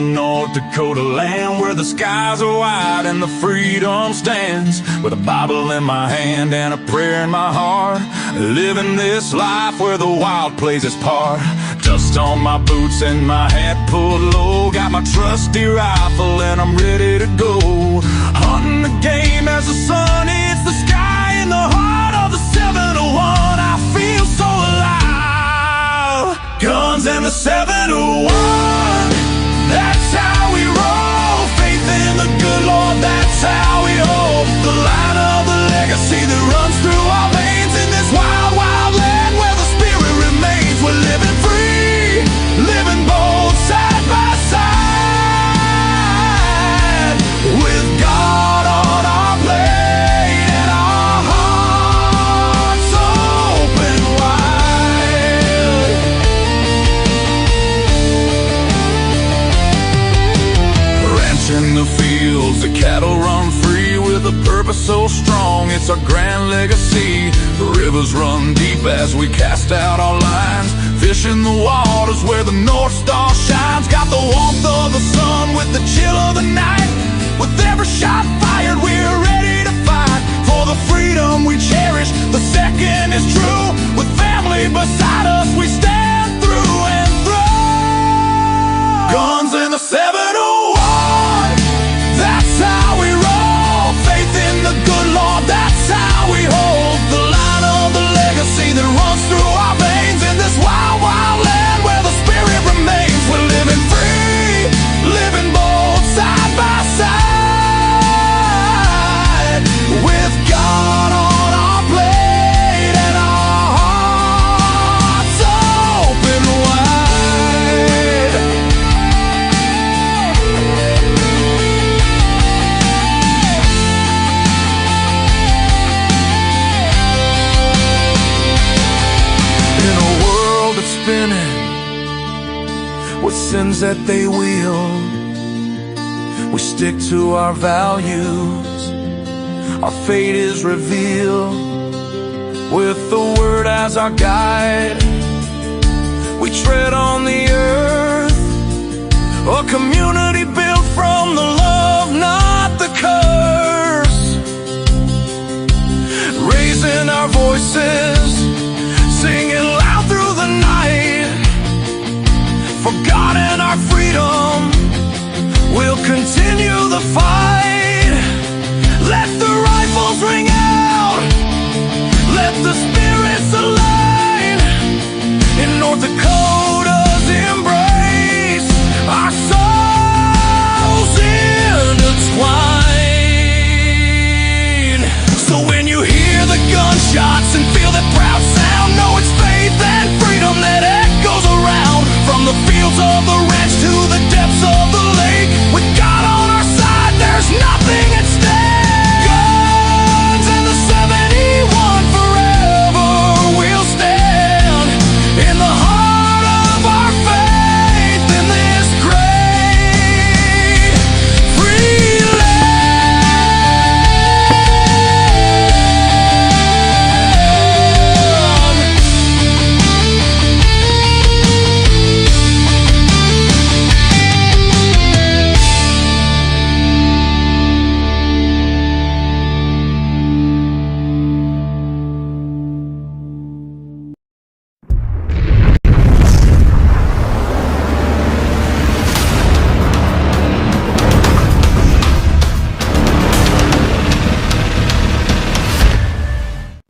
of North Dakota land, where the skies are wide and the freedom stands. With a Bible in my hand and a prayer in my heart, living this life where the wild plays its part. Dust on my boots and my hat pulled low, got my trusty rifle and I'm ready to go. Hunting the game as the sun hits the sky, in the heart of the 701 I feel so alive. Guns and the 701, that's how we roll. Faith in the good Lord, that's how we hold the line of the legacy that runs through our veins. In this wild, wild land where the spirit remains, we're living free, living bold, side by side, with God on our plate and our hearts open wide. Ranching the fields, the cattle run free, with a purpose so strong, it's our grand legacy. The rivers run deep as we cast out our lines, fishing the waters where the North Star shines. Got the warmth of the sun with the chill of the night, with every shot fired we're ready to fight for the freedom we cherish. The second is true, with family beside us we stand through and through. Guns in the 701, that's how we roll. Faith in the good Lord, that's how we hold the line of the legacy that runs through our veins. In this wild, wild land where the spirit remains, we're living free, living bold, side by side, with God on our plate and our hearts open wide. In a world that's spinning with sins that they wield, we stick to our values, our fate is revealed. With the word as our guide, we tread on the earth, a community built from the love, not the curse. Raising our voices, singing loud through the night, for God and our freedom, we'll continue the fight. Let the rifles ring out, let the spirits align. In North Dakota's embrace, our souls intertwine. So when you hear the gunshots and feel that proud sound, know it's faith and freedom that echoes around. From the fields of the ranch to the depths of the lake, with God on our side, there's nothing at stake. Guns and the 71, forever we'll stand in the heart of our faith, in this great free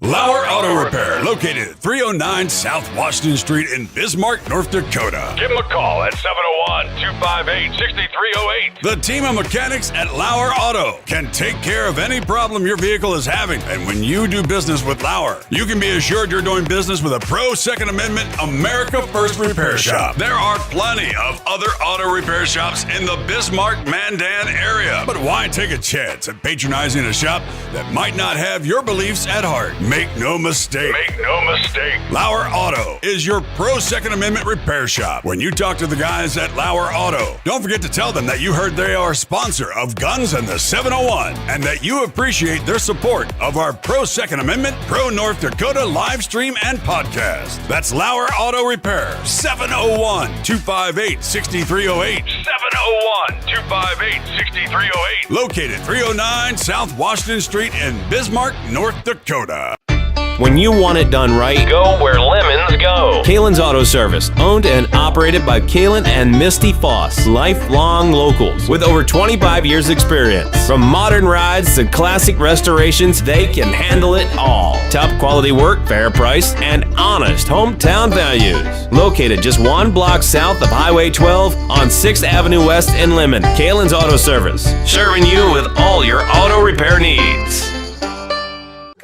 LAUER Auto Repair, located at 309 South Washington Street in Bismarck, North Dakota. Give them a call at 701-258-6308. The team of mechanics at LAUER Auto can take care of any problem your vehicle is having. And when you do business with LAUER, you can be assured you're doing business with a pro Second Amendment America First repair shop. There are plenty of other auto repair shops in the Bismarck-Mandan area. But why take a chance at patronizing a shop that might not have your beliefs at heart? Make no mistake. no mistake. Lauer Auto is your pro Second Amendment repair shop. When you talk to the guys at Lauer Auto, don't forget to tell them that you heard they are a sponsor of Guns and the 701 and that you appreciate their support of our pro Second Amendment, pro North Dakota live stream and podcast. That's Lauer Auto Repair, 701-258-6308. 701-258-6308. Located 309 South Washington Street in Bismarck, North Dakota. When you want it done right, go where lemons go. Kalen's Auto Service, owned and operated by Kalen and Misty Foss, lifelong locals with over 25 years experience. From modern rides to classic restorations, they can handle it all. Top quality work, fair price, and honest hometown values. Located just one block south of Highway 12 on 6th Avenue West in Lemon. Kalen's Auto Service, serving you with all your auto repair needs.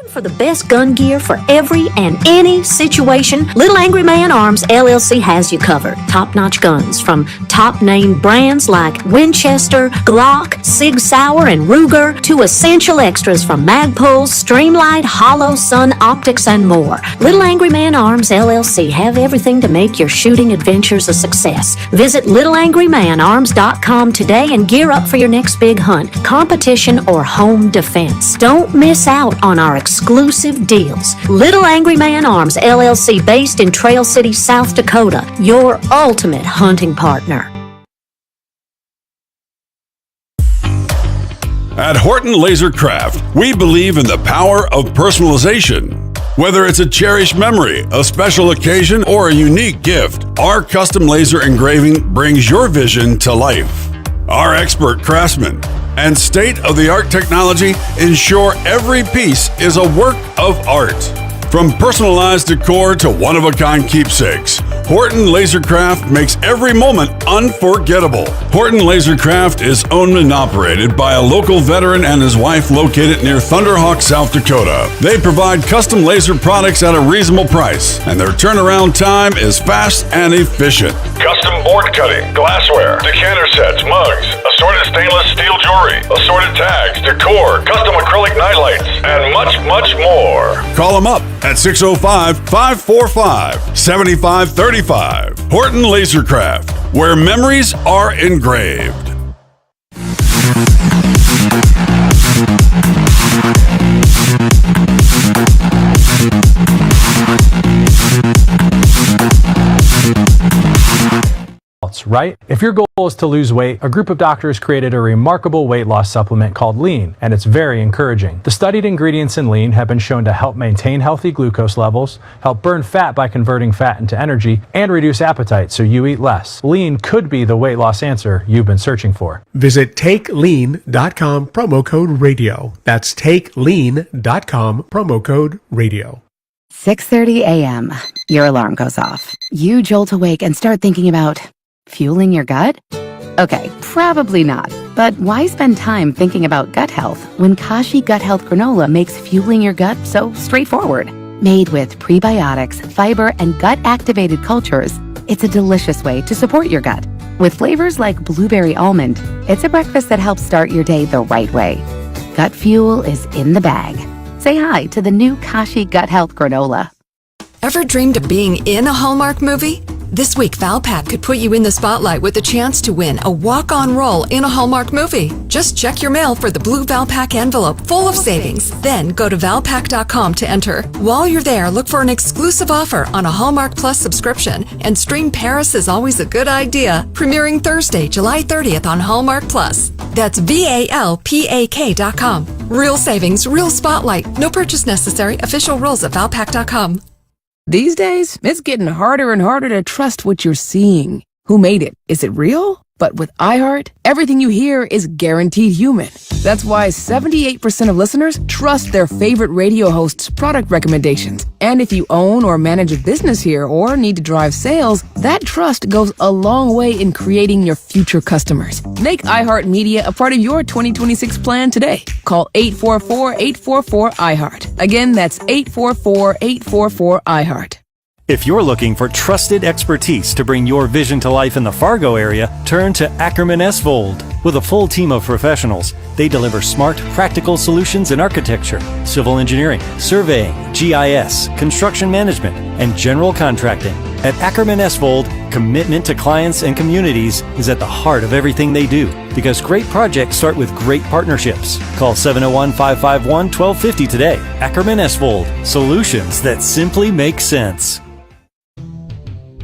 For the best gun gear for every and any situation, Little Angry Man Arms LLC has you covered. Top-notch guns from top-name brands like Winchester, Glock, Sig Sauer, and Ruger to essential extras from Magpul's, Streamlight, Hollow, Sun Optics, and more. Little Angry Man Arms LLC have everything to make your shooting adventures a success. Visit littleangrymanarms.com today and gear up for your next big hunt, competition, or home defense. Don't miss out on our exclusive deals. Little Angry Man Arms LLC, based in Trail City, South Dakota, your ultimate hunting partner. At Horton Laser Craft, we believe in the power of personalization. Whether it's a cherished memory, a special occasion, or a unique gift, our custom laser engraving brings your vision to life. Our expert craftsmen and state-of-the-art technology ensure every piece is a work of art. From personalized decor to one-of-a-kind keepsakes, Horton Lasercraft makes every moment unforgettable. Horton Lasercraft is owned and operated by a local veteran and his wife located near Thunderhawk, South Dakota. They provide custom laser products at a reasonable price, and their turnaround time is fast and efficient. Custom board cutting, glassware, decanter sets, mugs, assorted stainless steel jewelry, assorted tags, decor, custom acrylic nightlights, and much, much more. Call them up at 605-545-7535. Horton Lasercraft, where memories are engraved. Right? If your goal is to lose weight, a group of doctors created a remarkable weight loss supplement called Lean, and it's very encouraging. The studied ingredients in Lean have been shown to help maintain healthy glucose levels, help burn fat by converting fat into energy, and reduce appetite so you eat less. Lean could be the weight loss answer you've been searching for. Visit TakeLean.com, promo code radio. That's TakeLean.com, promo code radio. 6:30 a.m. Your alarm goes off. You jolt awake and start thinking about fueling your gut? Okay, probably not. But why spend time thinking about gut health when Kashi Gut Health Granola makes fueling your gut so straightforward? Made with prebiotics, fiber, and gut-activated cultures, it's a delicious way to support your gut. With flavors like blueberry almond, it's a breakfast that helps start your day the right way. Gut fuel is in the bag. Say hi to the new Kashi Gut Health Granola. Ever dreamed of being in a Hallmark movie? This week, Valpak could put you in the spotlight with a chance to win a walk-on role in a Hallmark movie. Just check your mail for the blue Valpak envelope full of savings. Then go to Valpak.com to enter. While you're there, look for an exclusive offer on a Hallmark Plus subscription and stream Paris is Always a Good Idea, premiering Thursday, July 30th on Hallmark Plus. That's VALPAK.com. Real savings, real spotlight. No purchase necessary. Official rules at Valpak.com. These days, it's getting harder and harder to trust what you're seeing. Who made it? Is it real? But with iHeart, everything you hear is guaranteed human. That's why 78% of listeners trust their favorite radio host's product recommendations. And if you own or manage a business here or need to drive sales, that trust goes a long way in creating your future customers. Make iHeartMedia a part of your 2026 plan today. Call 844-844-iHeart. Again, that's 844-844-iHeart. If you're looking for trusted expertise to bring your vision to life in the Fargo area, turn to Ackerman Esvold. With a full team of professionals, they deliver smart, practical solutions in architecture, civil engineering, surveying, GIS, construction management, and general contracting. At Ackerman Esvold, commitment to clients and communities is at the heart of everything they do, because great projects start with great partnerships. Call 701-551-1250 today. Ackerman Esvold, solutions that simply make sense.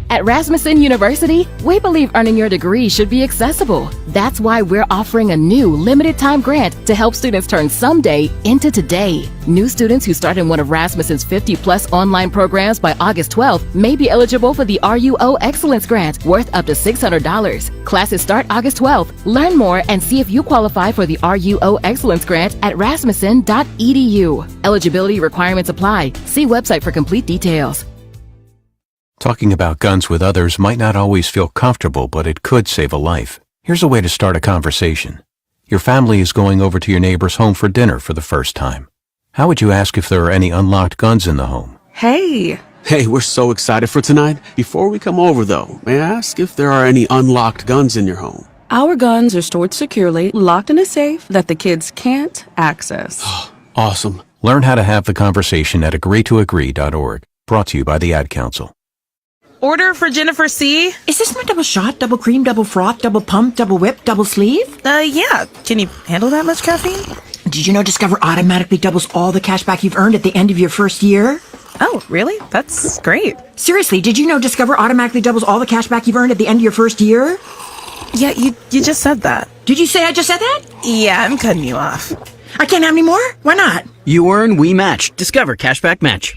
At Rasmussen University, we believe earning your degree should be accessible. That's why we're offering a new limited-time grant to help students turn someday into today. New students who start in one of Rasmussen's 50-plus online programs by August 12th may be eligible for the RUO Excellence Grant, worth up to $600. Classes start August 12th. Learn more and see if you qualify for the RUO Excellence Grant at rasmussen.edu. Eligibility requirements apply. See website for complete details. Talking about guns with others might not always feel comfortable, but it could save a life. Here's a way to start a conversation. Your family is going over to your neighbor's home for dinner for the first time. How would you ask if there are any unlocked guns in the home? Hey, we're so excited for tonight. Before we come over, though, may I ask if there are any unlocked guns in your home? Our guns are stored securely, locked in a safe that the kids can't access. Awesome. Learn how to have the conversation at agreetoagree.org. Brought to you by the Ad Council. Order for Jennifer C. Is this my double shot, double cream, double froth, double pump, double whip, double sleeve? Yeah. Can you handle that much caffeine? Did you know Discover automatically doubles all the cash back you've earned at the end of your first year? Oh, really? That's great. Seriously, did you know Discover automatically doubles all the cash back you've earned at the end of your first year? Yeah, you just said that. Did you say I just said that? Yeah, I'm cutting you off. I can't have any more? Why not? You earn, we match. Discover Cashback Match.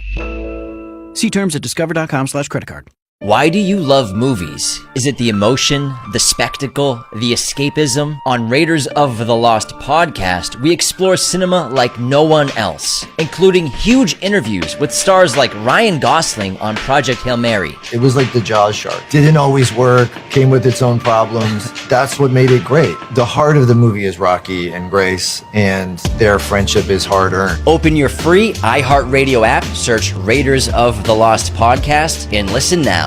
See terms at discover.com/creditcard. Why do you love movies? Is it the emotion, the spectacle, the escapism? On Raiders of the Lost podcast, we explore cinema like no one else, including huge interviews with stars like Ryan Gosling on Project Hail Mary. It was like the Jaws shark. Didn't always work, came with its own problems. That's what made it great. The heart of the movie is Rocky and Grace, and their friendship is hard-earned. Open your free iHeartRadio app, search Raiders of the Lost podcast, and listen now.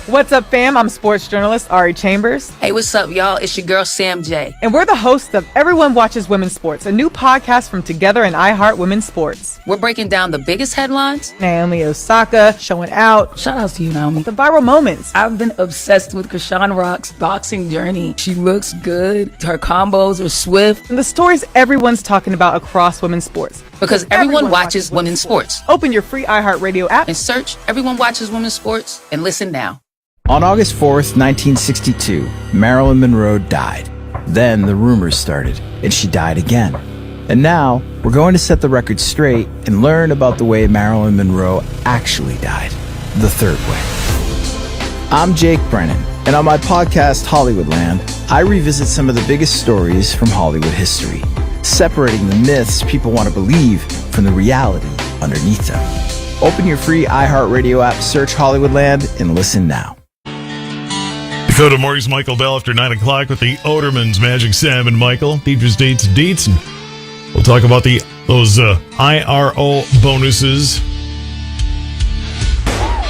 What's up, fam? I'm sports journalist Ari Chambers. Hey, what's up, y'all? It's your girl, Sam J. And we're the hosts of Everyone Watches Women's Sports, a new podcast from Together and iHeart Women's Sports. We're breaking down the biggest headlines. Naomi Osaka showing out. Shout out to you, Naomi. The viral moments. I've been obsessed with Krishan Rock's boxing journey. She looks good. Her combos are swift. And the stories everyone's talking about across women's sports. Because everyone watches women's sports. Open your free iHeartRadio app and search Everyone Watches Women's Sports and listen now. On August 4th, 1962, Marilyn Monroe died. Then the rumors started, and she died again. And now, we're going to set the record straight and learn about the way Marilyn Monroe actually died, the third way. I'm Jake Brennan, and on my podcast, Hollywoodland, I revisit some of the biggest stories from Hollywood history, separating the myths people want to believe from the reality underneath them. Open your free iHeartRadio app, search Hollywoodland, and listen now. Dakota Mornings, Michael Bell after 9 o'clock with the Odermans, Magic Sam and Michael. Teachers, dates, deets. And we'll talk about those IRO bonuses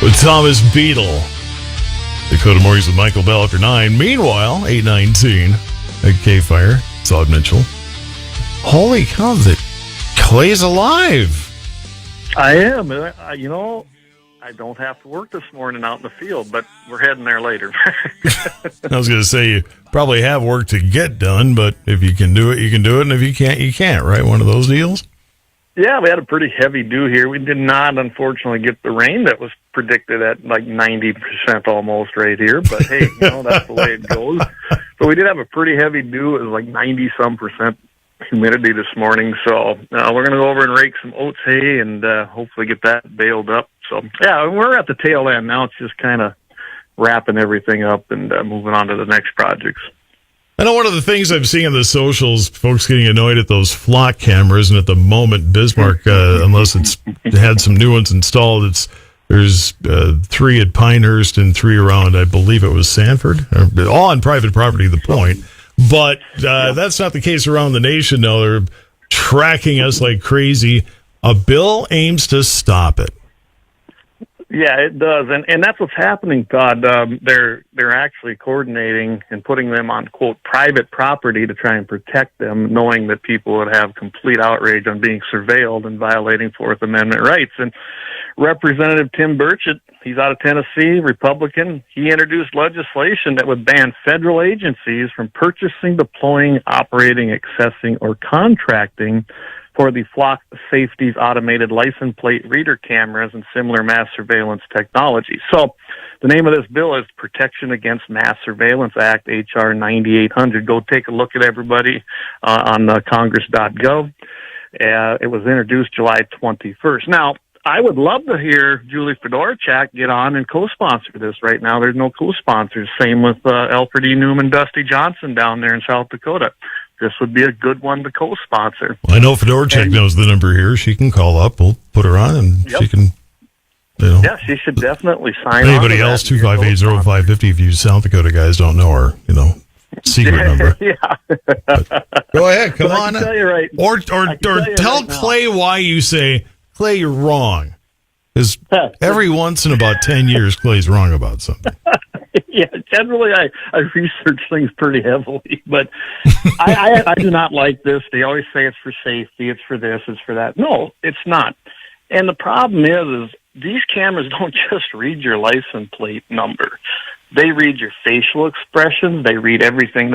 with Thomas Beadle. Dakota Mornings with Michael Bell after 9. Meanwhile, 8:19 at KFYR. Todd Mitchell. Holy cow, Clay's alive. I am. I don't have to work this morning out in the field, but we're heading there later. I was going to say, you probably have work to get done, but if you can do it, you can do it, and if you can't, you can't, right? One of those deals? Yeah, we had a pretty heavy dew here. We did not, unfortunately, get the rain that was predicted at like 90% almost right here, but hey, that's the way it goes. But we did have a pretty heavy dew. It was like 90-some% humidity this morning, so we're going to go over and rake some oats hay and hopefully get that baled up. So, yeah, we're at the tail end now. It's just kind of wrapping everything up and moving on to the next projects. I know one of the things I'm seeing on the socials, folks getting annoyed at those flock cameras, and at the moment, Bismarck, unless it's had some new ones installed, there's 3 at Pinehurst and 3 around, I believe it was Sanford, all on private property, the point. But that's not the case around the nation, though. They're tracking us like crazy. A bill aims to stop it. Yeah, it does, and that's what's happening, Todd. They're actually coordinating and putting them on, quote, private property to try and protect them, knowing that people would have complete outrage on being surveilled and violating Fourth Amendment rights. And Representative Tim Burchett, he's out of Tennessee, Republican. He introduced legislation that would ban federal agencies from purchasing, deploying, operating, accessing, or contracting for the Flock Safety's automated license plate reader cameras and similar mass surveillance technology. So the name of this bill is Protection Against Mass Surveillance Act, H.R. 9800. Go take a look at everybody on congress.gov. It was introduced July 21st. Now, I would love to hear Julie Fedorchak get on and co-sponsor this. Right now, there's no co-sponsors. Same with Alfred E. Newman, Dusty Johnson down there in South Dakota. This would be a good one to co-sponsor. Well, I know Fedorchak knows the number here. She can call up. We'll put her on, and she can, Yeah, she should definitely sign on. Anybody else, 258-0550, if you South Dakota guys don't know her, secret number. Yeah. Go ahead, come But on. I can tell you right, Or tell right now. Clay why you say, Clay, you're wrong. Because every once in about 10 years, Clay's wrong about something. Yeah, generally I research things pretty heavily, but I do not like this. They always say it's for safety, it's for this, it's for that. No, it's not. And the problem is these cameras don't just read your license plate number. They read your facial expressions. They read everything.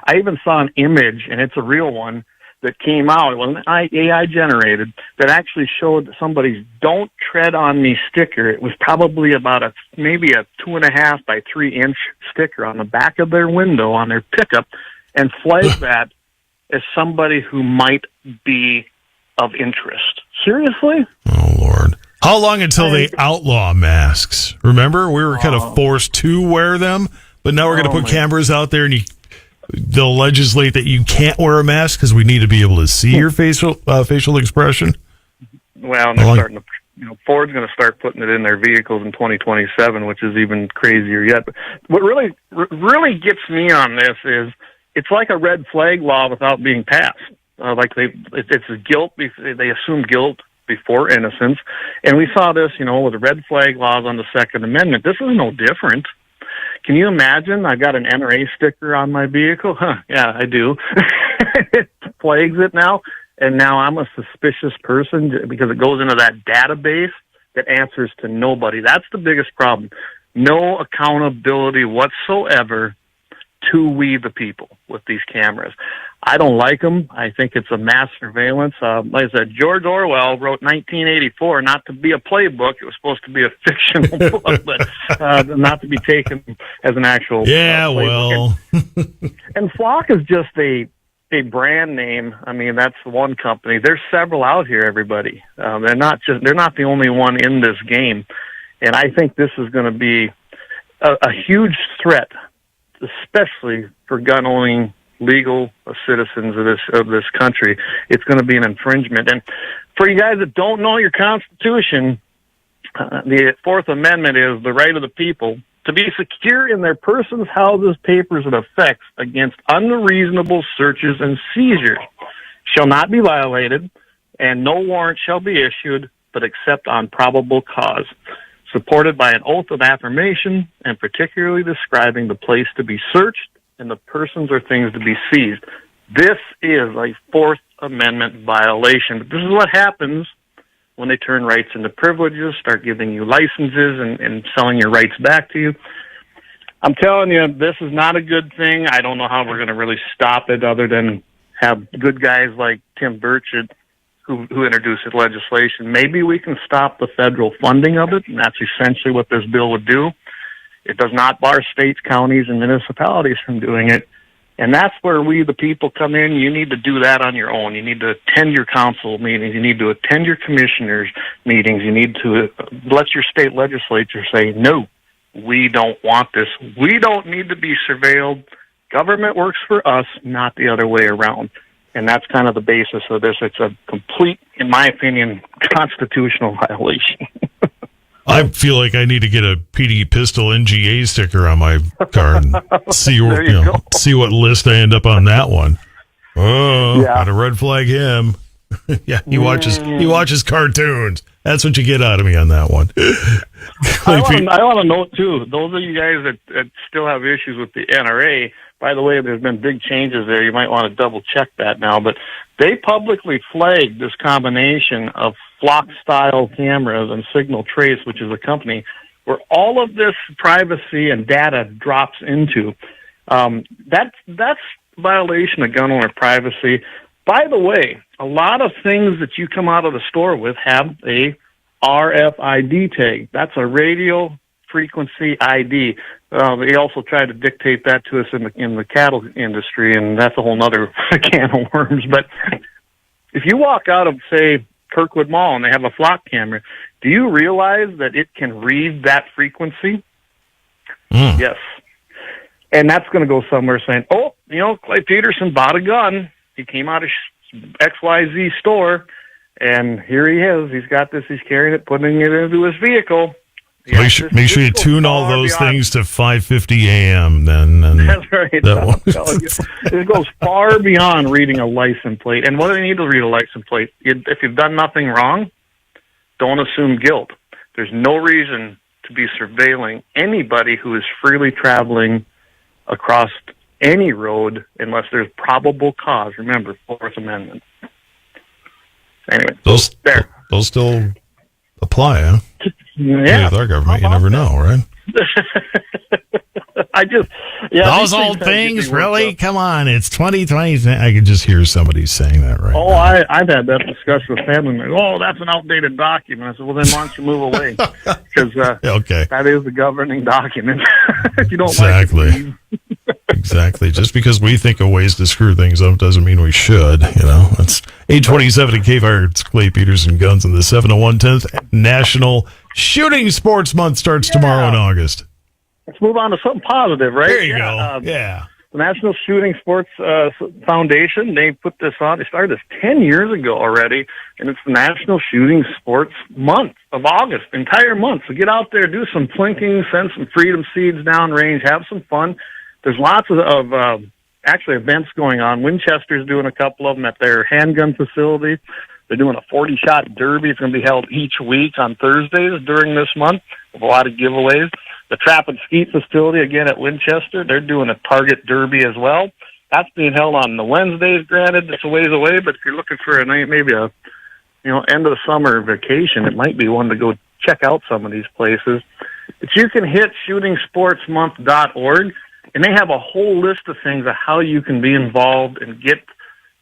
I even saw an image, and it's a real one, that came out. It wasn't AI generated, that actually showed somebody's "Don't Tread on Me" sticker. It was probably about maybe a 2.5 by 3 inch sticker on the back of their window on their pickup, and flagged that as somebody who might be of interest. Seriously? Oh, Lord. How long until they outlaw masks? Remember, we were kind of forced to wear them, but now we're going to put cameras out there, and they'll legislate that you can't wear a mask because we need to be able to see your facial expression. Well, and they're starting to, Ford's going to start putting it in their vehicles in 2027, which is even crazier yet. But what really gets me on this is it's like a red flag law without being passed. It's a guilt. They assume guilt before innocence, and we saw this, with the red flag laws on the Second Amendment. This is no different. Can you imagine? I got an NRA sticker on my vehicle. Yeah, I do. It flags it now, and now I'm a suspicious person because it goes into that database that answers to nobody. That's the biggest problem. No accountability whatsoever to we the people with these cameras. I don't like them. I think it's a mass surveillance. Like I said, George Orwell wrote 1984 not to be a playbook. It was supposed to be a fictional book, but not to be taken as an actual playbook. And Flock is just a brand name. I mean, that's one company. There's several out here, everybody. They're not the only one in this game. And I think this is going to be a huge threat, especially for gun-owning legal citizens of this country. It's going to be an infringement. And for you guys that don't know your Constitution, the Fourth Amendment is the right of the people to be secure in their persons, houses, papers, and effects against unreasonable searches and seizures shall not be violated, and no warrant shall be issued but except on probable cause, supported by an oath of affirmation and particularly describing the place to be searched and the persons or things to be seized. This is a Fourth Amendment violation. But this is what happens when they turn rights into privileges, start giving you licenses and selling your rights back to you. I'm telling you, this is not a good thing. I don't know how we're going to really stop it other than have good guys like Tim Burchett who introduced the legislation. Maybe we can stop the federal funding of it, and that's essentially what this bill would do. It does not bar states, counties, and municipalities from doing it. And that's where we, the people, come in. You need to do that on your own. You need to attend your council meetings. You need to attend your commissioners' meetings. You need to let your state legislature say, no, we don't want this. We don't need to be surveilled. Government works for us, not the other way around. And that's kind of the basis of this. It's a complete, in my opinion, constitutional violation. I feel like I need to get a PD Pistol NGA sticker on my car and see what list I end up on that one. Oh, Gotta red flag him. Yeah, he watches cartoons. That's what you get out of me on that one. I want to note, too, those of you guys that still have issues with the NRA, by the way, there's been big changes there. You might want to double-check that now. But they publicly flagged this combination of flock-style cameras and Signal Trace, which is a company where all of this privacy and data drops into. That's violation of gun owner privacy. By the way, a lot of things that you come out of the store with have a RFID tag. That's a radio frequency ID. They also tried to dictate that to us in the cattle industry, and that's a whole other can of worms. But if you walk out of, say, Kirkwood Mall and they have a flock camera, do you realize that it can read that frequency? Yes. And that's going to go somewhere saying, oh, Clay Peterson bought a gun. He came out of XYZ store, and here he is. He's got this. He's carrying it, putting it into his vehicle. Make sure you tune all those things to 5:50 a.m. Then. That's right. It goes far beyond reading a license plate. And what do they need to read a license plate? If you've done nothing wrong, don't assume guilt. There's no reason to be surveilling anybody who is freely traveling across any road unless there's probable cause. Remember, Fourth Amendment. Anyway, those still apply, huh? Yeah. With our government, you never know, right? Those old things, really? Come on, it's 2020. I could just hear somebody saying that right now. I've had that discussion with family members. Oh, that's an outdated document. I said, well, then why don't you move away? Because that is the governing document. If you don't exactly. like it, Exactly. Just because we think of ways to screw things up doesn't mean we should. It's 8:27 at KFYR. It's Clay Peterson Guns, and the 701 10th National Shooting Sports Month starts tomorrow in August. Let's move on to something positive, right? There you go. Yeah. The National Shooting Sports Foundation, they put this on. They started this 10 years ago already, and it's the National Shooting Sports Month of August, entire month. So get out there, do some plinking, send some freedom seeds downrange, have some fun. There's lots of actually events going on. Winchester's doing a couple of them at their handgun facility. They're doing a 40-shot derby. It's going to be held each week on Thursdays during this month with a lot of giveaways. The Trap and Skeet facility, again, at Winchester, they're doing a target derby as well. That's being held on the Wednesdays, granted. It's a ways away, but if you're looking for maybe a end of the summer vacation, it might be one to go check out some of these places. But you can hit shootingsportsmonth.org, and they have a whole list of things of how you can be involved and get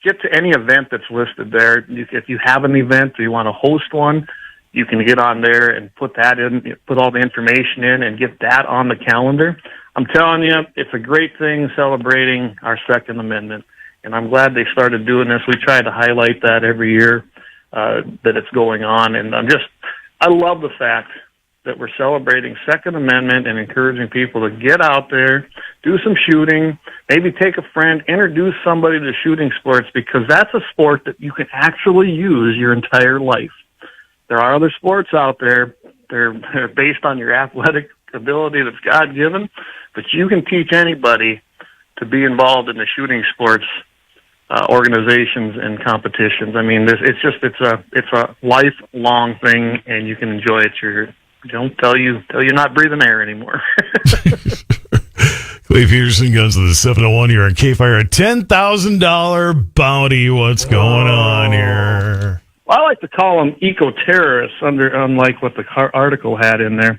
to any event that's listed there. If you have an event or you want to host one, you can get on there and put that in, put all the information in and get that on the calendar. I'm telling you, it's a great thing celebrating our Second Amendment, and I'm glad they started doing this. We try to highlight that every year that it's going on, and I love the fact that we're celebrating Second Amendment and encouraging people to get out there, do some shooting, maybe take a friend, introduce somebody to shooting sports, because that's a sport that you can actually use your entire life. There are other sports out there. They're based on your athletic ability that's God-given, but you can teach anybody to be involved in the shooting sports organizations and competitions. I mean, it's a lifelong thing, and you can enjoy it. Don't tell you're not breathing air anymore. Clay Peterson Guns to the 701 here on KFYR. A $10,000 bounty. What's going on here? Well, I like to call them eco-terrorists, unlike what the article had in there.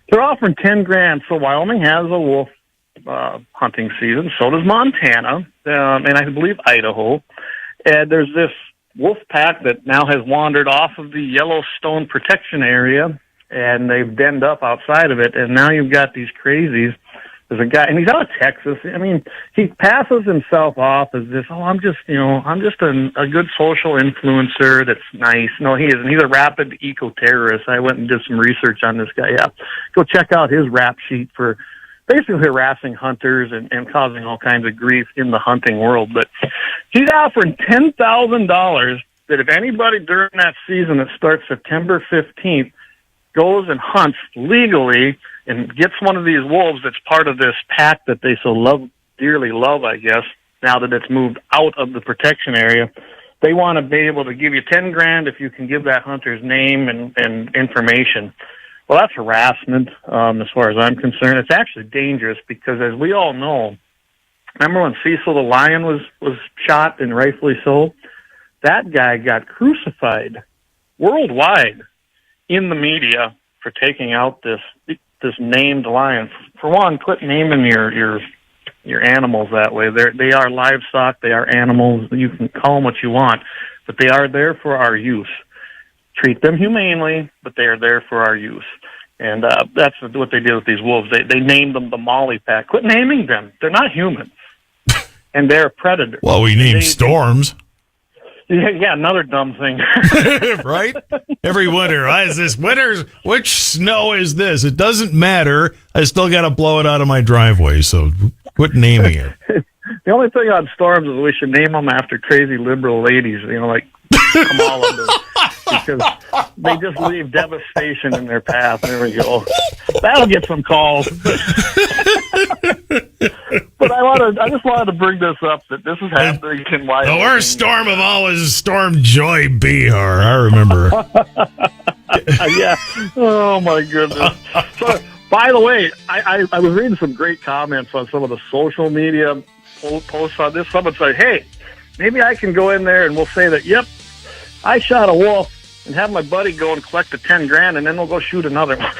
They're offering $10,000. So Wyoming has a wolf hunting season. So does Montana, and I believe Idaho. And there's this wolf pack that now has wandered off of the Yellowstone protection area, and they've denned up outside of it. And now you've got these crazies. There's a guy, and he's out of Texas. I mean, he passes himself off as this, I'm just a good social influencer that's nice. No, he isn't. He's a rapid eco-terrorist. I went and did some research on this guy. Yeah, go check out his rap sheet for basically harassing hunters and causing all kinds of grief in the hunting world. But he's offering $10,000 that if anybody during that season that starts September 15th goes and hunts legally and gets one of these wolves that's part of this pack that they so dearly love, I guess, now that it's moved out of the protection area, they want to be able to give you $10,000 if you can give that hunter's name and information. Well, that's harassment, as far as I'm concerned. It's actually dangerous because, as we all know, remember when Cecil the lion was shot, and rightfully so? That guy got crucified worldwide in the media for taking out this named lion. For one, quit naming your animals that way. They are livestock. They are animals. You can call them what you want, but they are there for our use. Treat them humanely, but they are there for our use. And that's what they did with these wolves. They named them the Molly Pack. Quit naming them. They're not humans, and they're a predator. Well, we named storms. Yeah, another dumb thing. Right? Every winter, which snow is this? It doesn't matter. I still got to blow it out of my driveway, so quit naming it. The only thing on storms is we should name them after crazy liberal ladies, like Kamala does, because they just leave devastation in their path. There we go. That'll get some calls. But I just wanted to bring this up, that this is happening in Wyoming. The worst storm of all is Storm Joy Behar. I remember. Yeah. Oh my goodness. So, by the way, I was reading some great comments on some of the social media posts on this. Someone said, "Hey, maybe I can go in there and we'll say that, yep, I shot a wolf, and have my buddy go and collect the $10,000, and then we'll go shoot another one."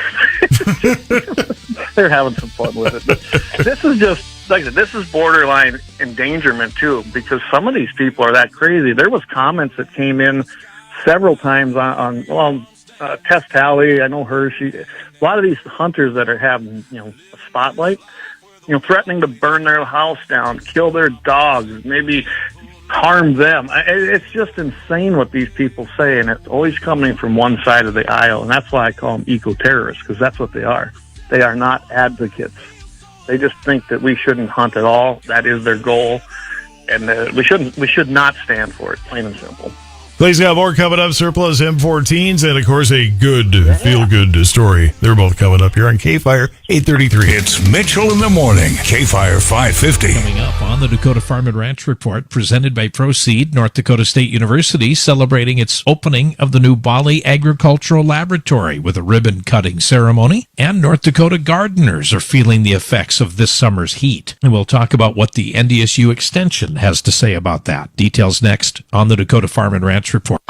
They're having some fun with it. But this is just, like I said, this is borderline endangerment too, because some of these people are that crazy. There was comments that came in several times on Tess Talley, I know her. A lot of these hunters that are having, a spotlight, threatening to burn their house down, kill their dogs, maybe harm them. It's just insane what these people say, and it's always coming from one side of the aisle, and that's why I call them eco-terrorists, because that's what they are. They are not advocates. They just think that we shouldn't hunt at all. That is their goal, and we should not stand for it, plain and simple. Please got more coming up, surplus M14s, and of course a good, feel-good story. They're both coming up here on KFYR 833. It's Mitchell in the Morning, KFYR 550. Coming up on the Dakota Farm and Ranch Report, presented by Proceed, North Dakota State University, celebrating its opening of the new Bali Agricultural Laboratory with a ribbon-cutting ceremony, and North Dakota gardeners are feeling the effects of this summer's heat. And we'll talk about what the NDSU Extension has to say about that. Details next on the Dakota Farm and Ranch Report.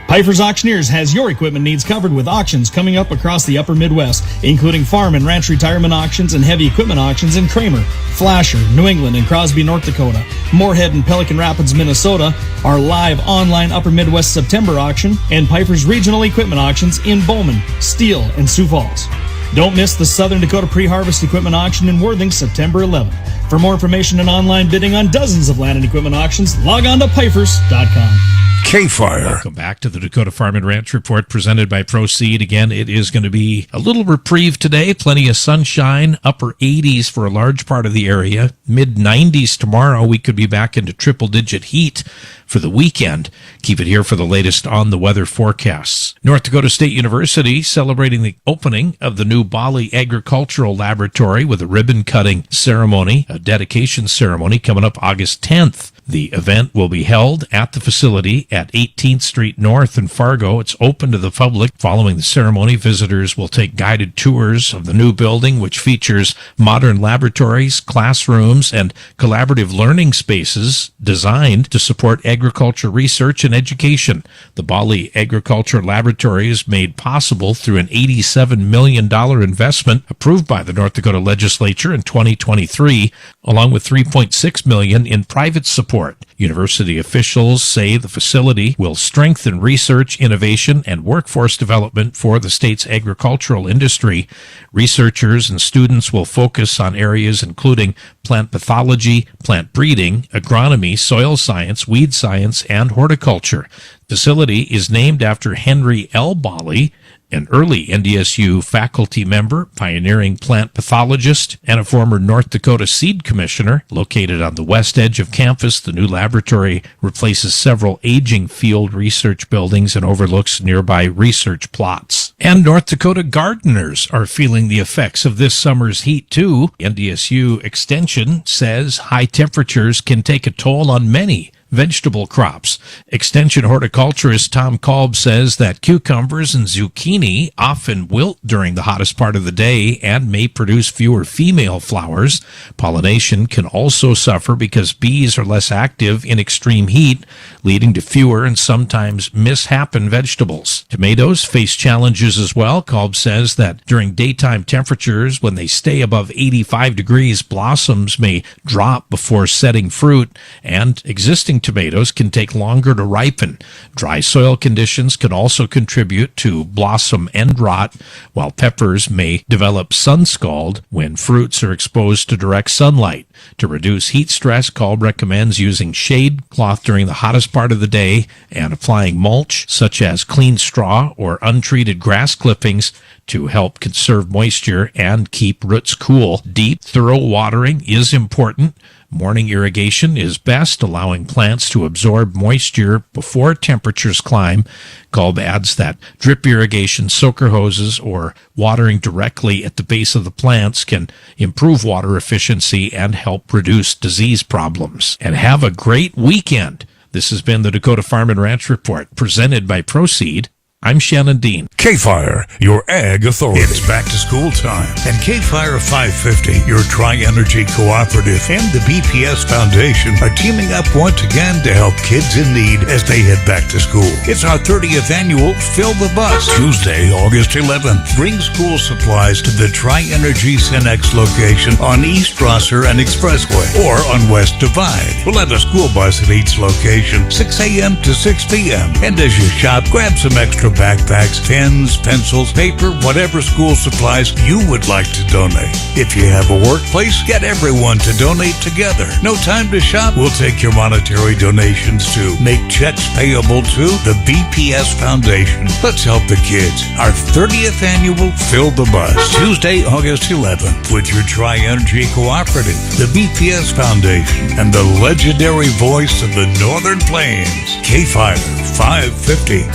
Piper's Auctioneers has your equipment needs covered with auctions coming up across the upper Midwest, including farm and ranch retirement auctions and heavy equipment auctions in Kramer, Flasher, New England, and Crosby, North Dakota. Moorhead and Pelican Rapids, Minnesota, our live online upper Midwest September auction, and Piper's regional equipment auctions in Bowman, Steele, and Sioux Falls. Don't miss the Southern Dakota Pre-Harvest Equipment Auction in Worthing, September 11th. For more information and online bidding on dozens of land and equipment auctions, log on to Pifers.com. KFYR. Welcome back to the Dakota Farm and Ranch Report, presented by Proceed. Again, it is going to be a little reprieve today. Plenty of sunshine, upper 80s for a large part of the area. Mid-90s tomorrow. We could be back into triple-digit heat for the weekend. Keep it here for the latest on the weather forecasts. North Dakota State University celebrating the opening of the new Bali Agricultural Laboratory with a ribbon-cutting ceremony, a dedication ceremony coming up August 10th. The event will be held at the facility at 18th Street North in Fargo. It's open to the public. Following the ceremony, visitors will take guided tours of the new building, which features modern laboratories, classrooms, and collaborative learning spaces designed to support agriculture research and education. The Bali Agriculture Laboratory is made possible through an $87 million investment approved by the North Dakota Legislature in 2023, along with $3.6 million in private support. University officials say the facility will strengthen research, innovation, and workforce development for the state's agricultural industry. Researchers and students will focus on areas including plant pathology, plant breeding, agronomy, soil science, weed science, and horticulture. The facility is named after Henry L. Bali, an early NDSU faculty member, pioneering plant pathologist, and a former North Dakota seed commissioner. Located on the west edge of campus, the new laboratory replaces several aging field research buildings and overlooks nearby research plots. And North Dakota gardeners are feeling the effects of this summer's heat, too. NDSU Extension says high temperatures can take a toll on many. vegetable crops. Extension horticulturist Tom Kolb says that cucumbers and zucchini often wilt during the hottest part of the day and may produce fewer female flowers. Pollination can also suffer because bees are less active in extreme heat, leading to fewer and sometimes misshapen vegetables. Tomatoes face challenges as well. Kolb says that during daytime temperatures, when they stay above 85 degrees, blossoms may drop before setting fruit, and existing tomatoes can take longer to ripen. Dry soil conditions can also contribute to blossom end rot, while peppers may develop sun scald when fruits are exposed to direct sunlight. To reduce heat stress, Kolb recommends using shade cloth during the hottest part of the day and applying mulch, such as clean straw or untreated grass clippings, to help conserve moisture and keep roots cool. Deep, thorough watering is important. Morning irrigation is best, allowing plants to absorb moisture before temperatures climb. Kolb adds that drip irrigation, soaker hoses, or watering directly at the base of the plants can improve water efficiency and help reduce disease problems. And have a great weekend. This has been the Dakota Farm and Ranch Report, presented by Proceed. I'm Shannon Dean. KFYR, your ag authority. It's back to school time. And KFYR 550, your Tri-Energy Cooperative, and the BPS Foundation are teaming up once again to help kids in need as they head back to school. It's our 30th annual Fill the Bus, Tuesday, August 11th. Bring school supplies to the Tri-Energy Cenex location on East Rosser and Expressway, or on West Divide. We'll have a school bus at each location, 6 a.m. to 6 p.m. And as you shop, grab some extra backpacks, pens, pencils, paper, whatever school supplies you would like to donate. If you have a workplace, get everyone to donate together. No time to shop? We'll take your monetary donations too. Make checks payable to the BPS Foundation. Let's help the kids. Our 30th annual Fill the Bus, Tuesday, August 11th, with your Tri-Energy Cooperative, the BPS Foundation, and the legendary voice of the Northern Plains, KFYR 550.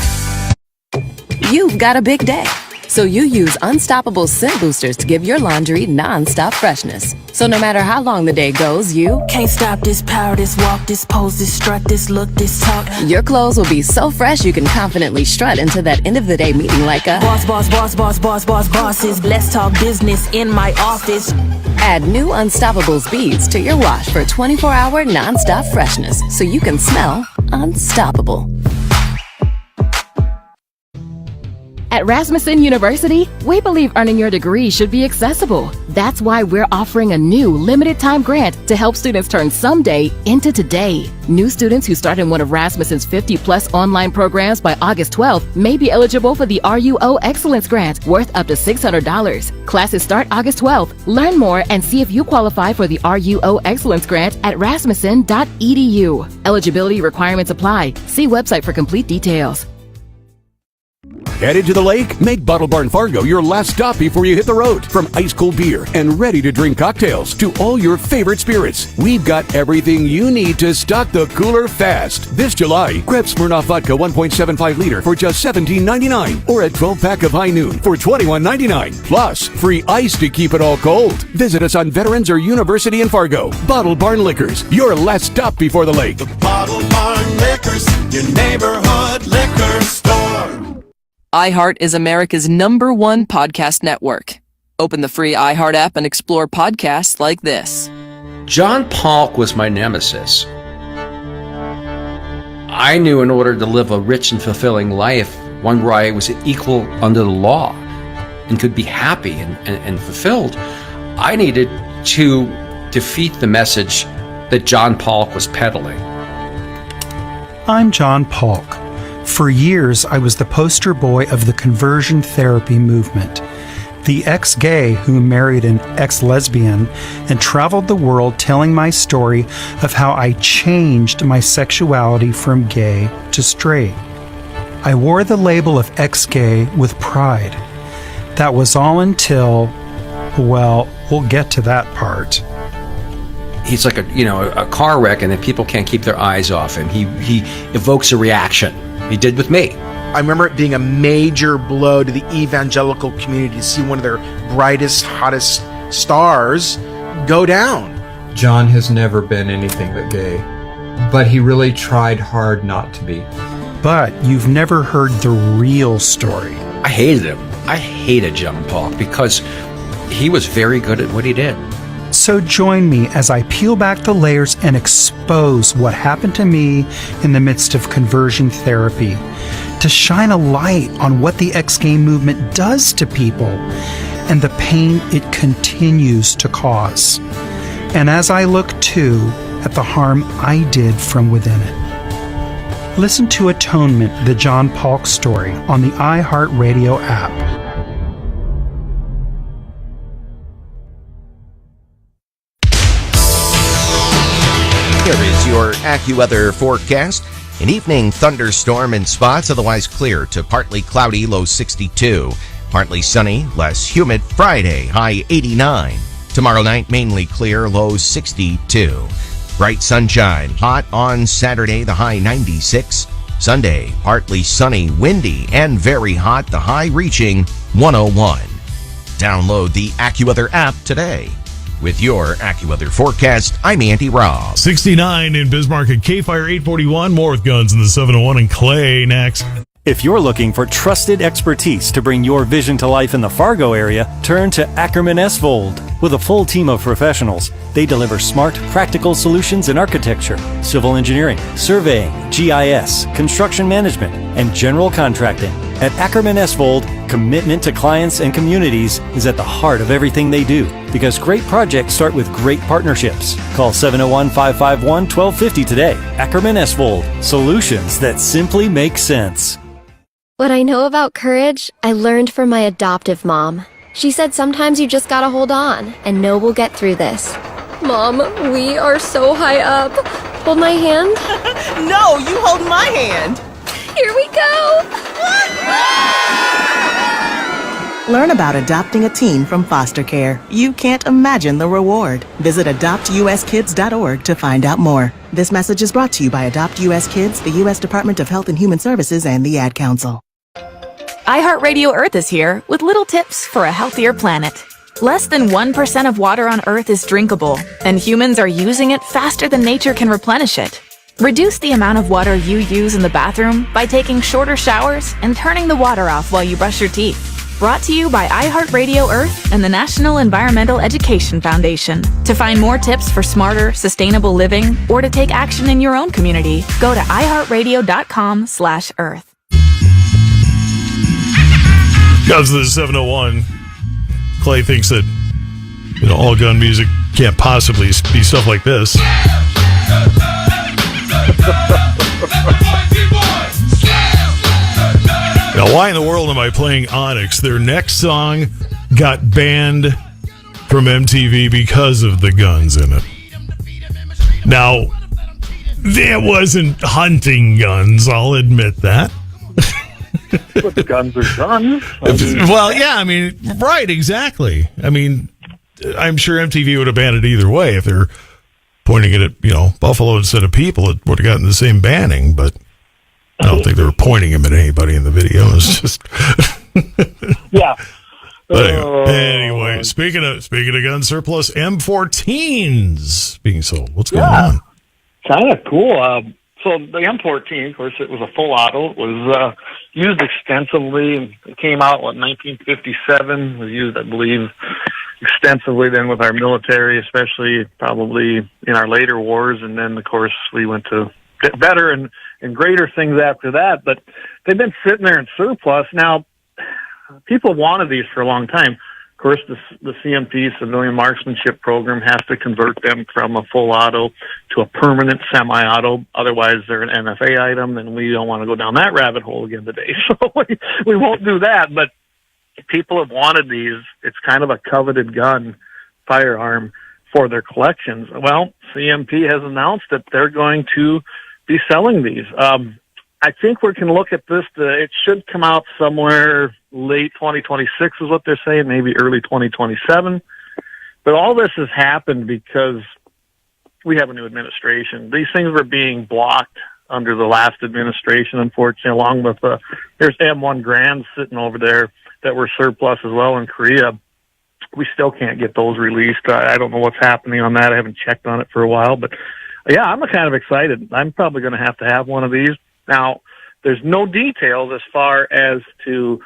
You've got a big day, so you use Unstoppable Scent Boosters to give your laundry non-stop freshness. So no matter how long the day goes, you can't stop this power, this walk, this pose, this strut, this look, this talk. Your clothes will be so fresh you can confidently strut into that end of the day meeting like a bosses. Let's talk business in my office. Add new Unstoppables beads to your wash for 24-hour non-stop freshness so you can smell unstoppable. At Rasmussen University, we believe earning your degree should be accessible. That's why we're offering a new limited-time grant to help students turn someday into today. New students who start in one of Rasmussen's 50-plus online programs by August 12th may be eligible for the RUO Excellence Grant, worth up to $600. Classes start August 12th. Learn more and see if you qualify for the RUO Excellence Grant at rasmussen.edu. Eligibility requirements apply. See website for complete details. Headed to the lake? Make Bottle Barn Fargo your last stop before you hit the road. From ice-cold beer and ready-to-drink cocktails to all your favorite spirits, we've got everything you need to stock the cooler fast. This July, grab Smirnoff Vodka 1.75 liter for just $17.99 or a 12-pack of High Noon for $21.99. Plus, free ice to keep it all cold. Visit us on Veterans or University in Fargo. Bottle Barn Liquors, your last stop before the lake. Bottle Barn Liquors, your neighborhood liquor store. iHeart is America's #1 podcast network. Open the free iHeart app and explore podcasts like this. John Polk was my nemesis. I knew in order to live a rich and fulfilling life, one where I was equal under the law and could be happy and fulfilled, I needed to defeat the message that John Polk was peddling. I'm John Polk. For years, I was the poster boy of the conversion therapy movement, the ex-gay who married an ex-lesbian and traveled the world telling my story of how I changed my sexuality from gay to straight. I wore the label of ex-gay with pride. That was all until, well, we'll get to that part. He's like a car wreck, and then people can't keep their eyes off him. He evokes a reaction. He did with me. I remember it being a major blow to the evangelical community to see one of their brightest, hottest stars go down. John has never been anything but gay. but he really tried hard not to be. But you've never heard the real story. I hated him. I hated John Polk because he was very good at what he did. So join me as I peel back the layers and expose what happened to me in the midst of conversion therapy, to shine a light on what the X-Game movement does to people and the pain it continues to cause. And as I look too at the harm I did from within it. Listen to Atonement, the John Polk story, on the iHeartRadio app. Here is your AccuWeather forecast. An evening thunderstorm in spots, otherwise clear to partly cloudy, low 62. Partly sunny, less humid. Friday, high 89. Tomorrow night, mainly clear, low 62. Bright sunshine, hot on Saturday, the high 96. Sunday, partly sunny, windy, and very hot, the high reaching 101. Download the AccuWeather app today. With your AccuWeather forecast, I'm Andy Robb. 69 in Bismarck at KFYR 841. More with Guns in the 701 and Clay next. If you're looking for trusted expertise to bring your vision to life in the Fargo area, turn to Ackerman Esvold. With a full team of professionals, they deliver smart, practical solutions in architecture, civil engineering, surveying, GIS, construction management, and general contracting. At Ackerman Esvold, commitment to clients and communities is at the heart of everything they do, because great projects start with great partnerships. Call 701-551-1250 today. Ackerman Esvold, solutions that simply make sense. What I know about courage, I learned from my adoptive mom. She said sometimes you just gotta hold on and know we'll get through this. Mom, we are so high up. Hold my hand. No, you hold my hand. Here we go. Learn about adopting a teen from foster care. You can't imagine the reward. Visit adoptuskids.org to find out more. This message is brought to you by Adopt US Kids, the U.S. Department of Health and Human Services, and the Ad Council. iHeartRadio Earth is here with little tips for a healthier planet. Less than 1% of water on Earth is drinkable, and humans are using it faster than nature can replenish it. Reduce the amount of water you use in the bathroom by taking shorter showers and turning the water off while you brush your teeth. Brought to you by iHeartRadio Earth and the National Environmental Education Foundation. To find more tips for smarter, sustainable living, or to take action in your own community, go to iHeartRadio.com/Earth. Guns of the 701. Clay thinks that all gun music can't possibly be stuff like this. Now, why in the world am I playing Onyx? Their next song got banned from MTV because of the guns in it. Now, there wasn't hunting guns, I'll admit that. But the guns are guns. Well, yeah, right, exactly. I'm sure MTV would have banned it either way. If they're pointing it at, Buffalo instead of people, it would have gotten the same banning, but I don't think they were pointing him at anybody in the video. It's just yeah. But anyway, speaking of gun surplus, M14s being sold. What's going on? Kind of cool. So the M14, of course, it was a full auto. It was used extensively. It came out in 1957. It was used, I believe, extensively then with our military, especially probably in our later wars. And then, of course, we went to better and greater things after that. But they've been sitting there in surplus. Now, people have wanted these for a long time. Of course, the CMP, Civilian Marksmanship Program, has to convert them from a full auto to a permanent semi-auto. Otherwise, they're an NFA item, and we don't want to go down that rabbit hole again today. So we won't do that. But people have wanted these. It's kind of a coveted gun, firearm for their collections. Well, CMP has announced that they're going to be selling these. I think we can look at this. It should come out somewhere late 2026 is what they're saying, maybe early 2027. But all this has happened because we have a new administration. These things were being blocked under the last administration, unfortunately, along with there's M1 Grands sitting over there that were surplus as well in Korea. We still can't get those released. I don't know what's happening on that. I haven't checked on it for a while, but Yeah, I'm kind of excited. I'm probably going to have one of these. Now, there's no details as far as to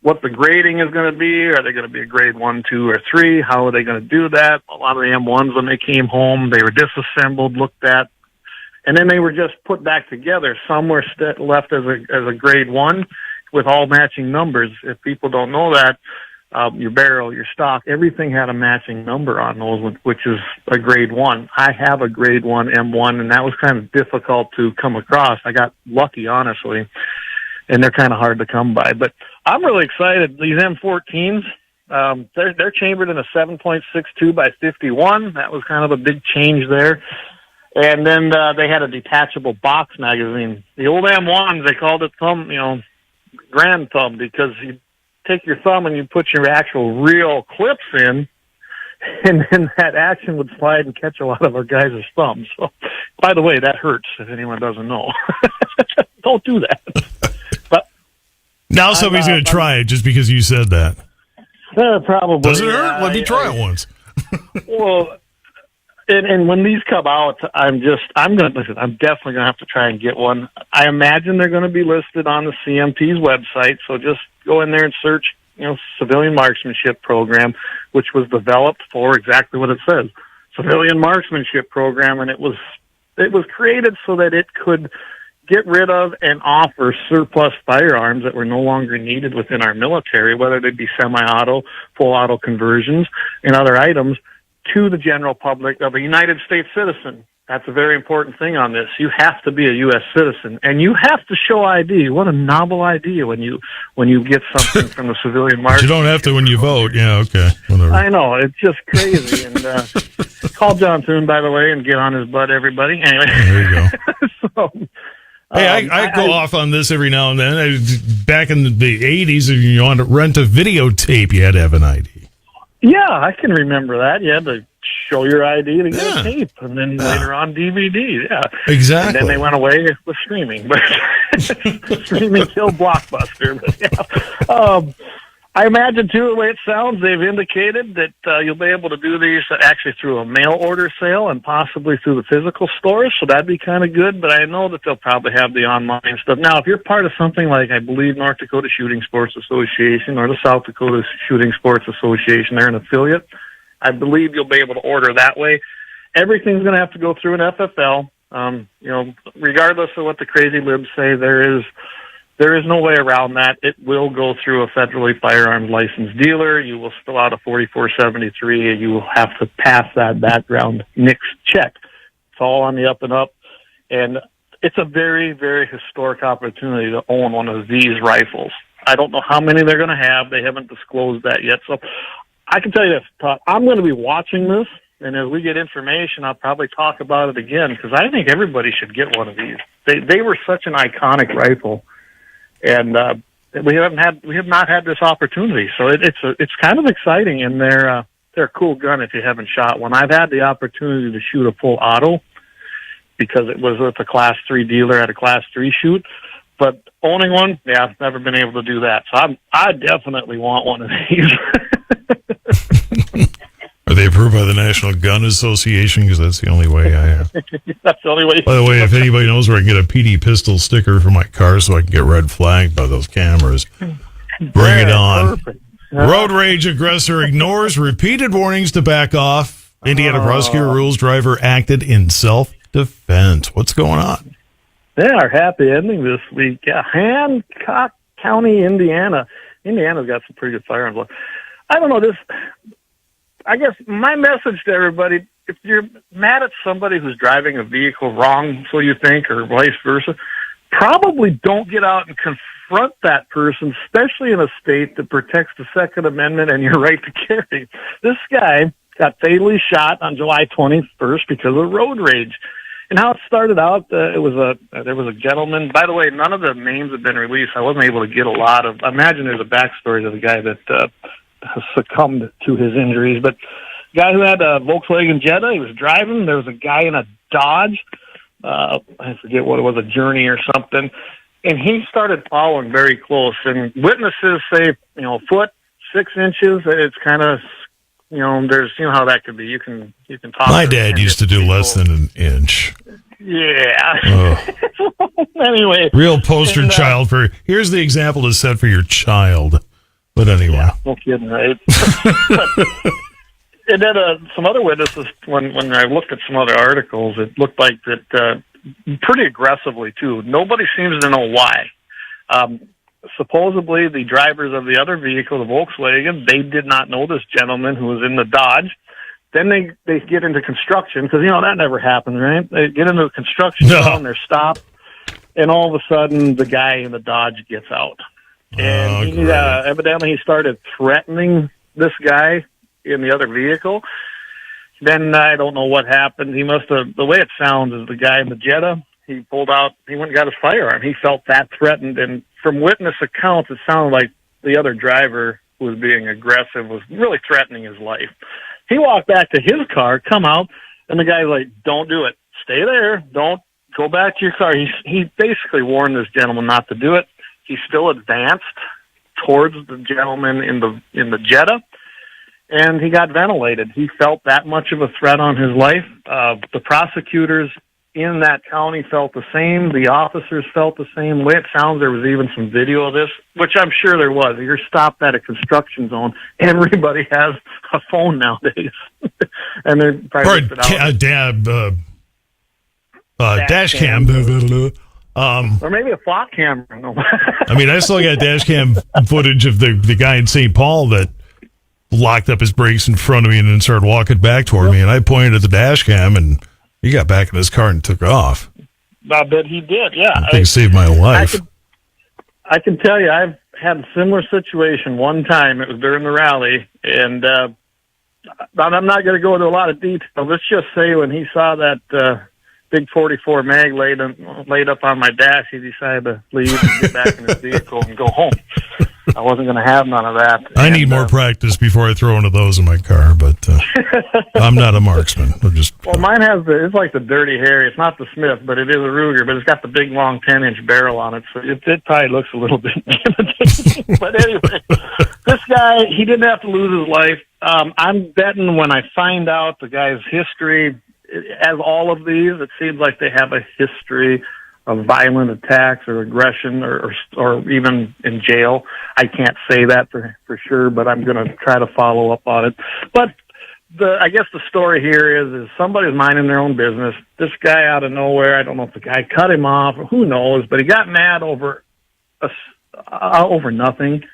what the grading is going to be. Are they going to be a grade 1, 2, or 3? How are they going to do that? A lot of the M1s, when they came home, they were disassembled, looked at, and then they were just put back together. Some were left as a grade 1 with all matching numbers. If people don't know that, your barrel, your stock, everything had a matching number on those, which is a grade 1. I have a grade 1 M1, and that was kind of difficult to come across. I got lucky, honestly, and they're kind of hard to come by. But I'm really excited. These M14s, they're chambered in a 7.62 by 51. That was kind of a big change there. And then they had a detachable box magazine. The old M1s, they called it grand thumb, because you take your thumb and you put your actual real clips in, and then that action would slide and catch a lot of our guys' thumbs. So, by the way, that hurts if anyone doesn't know. Don't do that. But now somebody's going to try it just because you said that. Probably. Does it hurt? Let me try it once. Well, and when these come out, I'm definitely going to have to try and get one. I imagine they're going to be listed on the CMP's website, so just go in there and search, Civilian Marksmanship Program, which was developed for exactly what it says, Civilian Marksmanship Program, and it was created so that it could get rid of and offer surplus firearms that were no longer needed within our military, whether they be semi-auto, full auto conversions, and other items, to the general public of a United States citizen. That's a very important thing on this. You have to be a U.S. citizen, and you have to show ID. What a novel idea when you get something from the civilian market. You don't have to when you vote. Yeah, okay. Whatever. I know. It's just crazy. And call John Thune, by the way, and get on his butt, everybody. Anyway. There you go. So, hey, I go off on this every now and then. Back in the 80s, if you wanted to rent a videotape, you had to have an ID. Yeah, I can remember that. You had to show your ID to get a tape, and then later on DVD. Yeah, exactly. And then they went away with streaming, but streaming killed Blockbuster. But yeah, I imagine too, the way it sounds, they've indicated that you'll be able to do these actually through a mail order sale and possibly through the physical stores. So that'd be kind of good. But I know that they'll probably have the online stuff. Now, if you're part of something like, I believe, North Dakota Shooting Sports Association or the South Dakota Shooting Sports Association, they're an affiliate, I believe you'll be able to order that way. Everything's going to have to go through an FFL. Regardless of what the crazy libs say, there is no way around that. It will go through a federally firearms licensed dealer. You will fill out a 4473, and you will have to pass that background NICS check. It's all on the up and up, and it's a very, very historic opportunity to own one of these rifles. I don't know how many they're going to have. They haven't disclosed that yet. So I can tell you this, Todd, I'm going to be watching this, and as we get information, I'll probably talk about it again, because I think everybody should get one of these. They were such an iconic rifle. And we have not had this opportunity, so it's kind of exciting, and they're a cool gun if you haven't shot one. I've had the opportunity to shoot a full auto because it was with a Class 3 dealer at a Class 3 shoot, but owning one, yeah, I've never been able to do that. So I definitely want one of these. Are they approved by the National Gun Association? Because that's the only way I have. That's the only way. By the way, if anybody knows where I can get a PD pistol sticker for my car so I can get red flagged by those cameras, bring it on. Road rage aggressor ignores repeated warnings to back off. Indiana prosecutor rules driver acted in self-defense. What's going on? Yeah, our happy ending this week. Hancock County, Indiana. Indiana's got some pretty good firearms. I don't know this. I guess my message to everybody, if you're mad at somebody who's driving a vehicle wrong, so you think, or vice versa, probably don't get out and confront that person, especially in a state that protects the Second Amendment and your right to carry. This guy got fatally shot on July 21st because of road rage. And how it started out, there was a gentleman. By the way, none of the names have been released. I wasn't able to get a lot of. I imagine there's a backstory to the guy that succumbed to his injuries. But guy who had a Volkswagen Jetta, he was driving. There was a guy in a Dodge. I forget what it was, a Journey or something. And he started following very close. And witnesses say, foot, 6 inches. It's kind of there's how that could be. You can talk. My dad used to do less than an inch. Yeah. Anyway, real poster child for here's the example to set for your child. But anyway, no kidding, right? And then some other witnesses, when I looked at some other articles, it looked like that pretty aggressively too. Nobody seems to know why. Supposedly, the drivers of the other vehicle, the Volkswagen, they did not know this gentleman who was in the Dodge. Then they get into construction, because, that never happens, right? They get into the construction zone, they're stopped, and all of a sudden, the guy in the Dodge gets out. And evidently, he started threatening this guy in the other vehicle. Then I don't know what happened. He must have, the way it sounds is the guy in the Jetta, he pulled out, he went and got his firearm. He felt that threatened, and from witness accounts, it sounded like the other driver who was being aggressive was really threatening his life. He walked back to his car, come out, and the guy's like, don't do it. Stay there. Don't go back to your car. He basically warned this gentleman not to do it. He still advanced towards the gentleman in the Jetta, and he got ventilated. He felt that much of a threat on his life. The prosecutors in that county felt the same. The officers felt the same way. It sounds there was even some video of this, which I'm sure there was. You're stopped at a construction zone. Everybody has a phone nowadays. And they're probably dash cam. Or maybe a flock camera. No. I mean, I still got dash cam footage of the guy in St. Paul that locked up his brakes in front of me and then started walking back toward me. And I pointed at the dash cam, and he got back in his car and took off. I bet he did, yeah. I think it saved my life. I can tell you, I've had a similar situation one time. It was during the rally, and I'm not going to go into a lot of detail. Let's just say when he saw that big 44 mag laid up on my dash, he decided to leave and get back in his vehicle and go home. I wasn't going to have none of that. I need more practice before I throw one of those in my car, but I'm not a marksman. Well, mine has it's like the Dirty Harry. It's not the Smith, but it is a Ruger, but it's got the big, long 10-inch barrel on it, so it probably looks a little bit intimidating. But anyway, this guy, he didn't have to lose his life. I'm betting when I find out the guy's history, as all of these, it seems like they have a history of violent attacks or aggression or even in jail. I can't say that for sure, but I'm going to try to follow up on it. But I guess the story here is somebody's minding their own business. This guy out of nowhere, I don't know if the guy cut him off or who knows, but he got mad over nothing.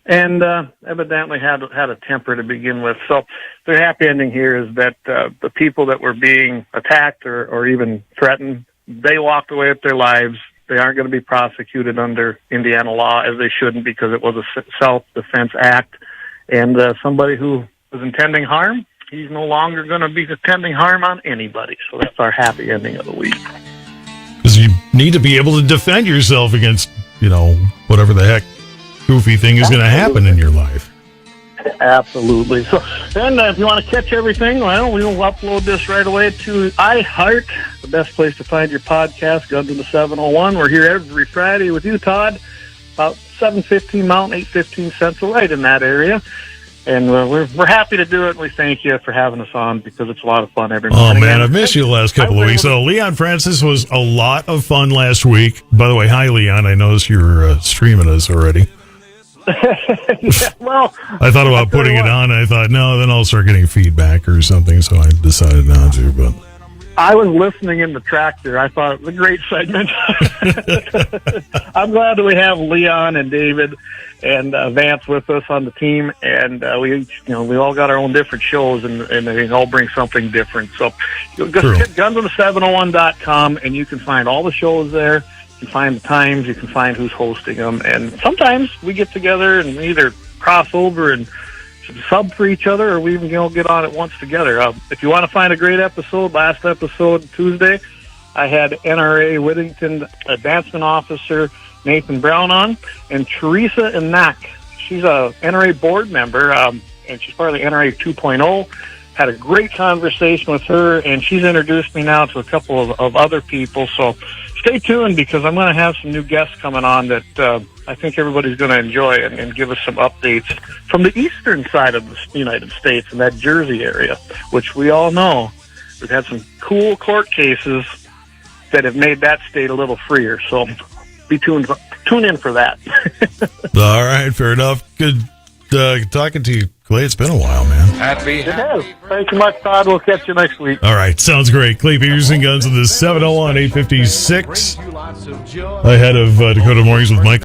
And evidently had a temper to begin with. So the happy ending here is that the people that were being attacked or even threatened, they walked away with their lives. They aren't going to be prosecuted under Indiana law, as they shouldn't, because it was a self-defense act. And somebody who was intending harm, he's no longer going to be intending harm on anybody. So that's our happy ending of the week. Because you need to be able to defend yourself against, whatever the heck goofy thing is going to happen in your life. Absolutely. So then if you want to catch everything, well, we'll upload this right away to iHeart, the best place to find your podcast, Guns in the 701. We're here every Friday with you, Todd, about 7:15 Mountain, 8:15 Central, right in that area. And we're happy to do it, and we thank you for having us on, because it's a lot of fun every morning. Oh, man, I've missed you the last couple of weeks. So Leon Francis was a lot of fun last week. By the way, hi, Leon. I noticed you're streaming us already. Yeah, well, I thought about putting it on, and I thought, no, then I'll start getting feedback or something, so I decided not to. But I was listening in the tractor. I thought it was a great segment. I'm glad that we have Leon and David and Vance with us on the team, and we all got our own different shows, and they all bring something different. So just hit gunsonthe701.com, and you can find all the shows there. You can find the times, you can find who's hosting them, and sometimes we get together and we either cross over and sub for each other, or we even get on at once together. If you want to find a great episode, last episode, Tuesday, I had NRA Whittington Advancement Officer Nathan Brown on, and Teresa Inack. She's a NRA board member, and she's part of the NRA 2.0. Had a great conversation with her, and she's introduced me now to a couple of other people, so stay tuned because I'm going to have some new guests coming on that I think everybody's going to enjoy and give us some updates from the eastern side of the United States in that Jersey area, which we all know we've had some cool court cases that have made that state a little freer. So tune in for that. All right, fair enough. Good talking to you, Clay. It's been a while, man. It has. Thank you much, Todd. We'll catch you next week. All right, sounds great. Clay Peterson, Guns of the 701, 856. Ahead of Dakota Mornings with Mike.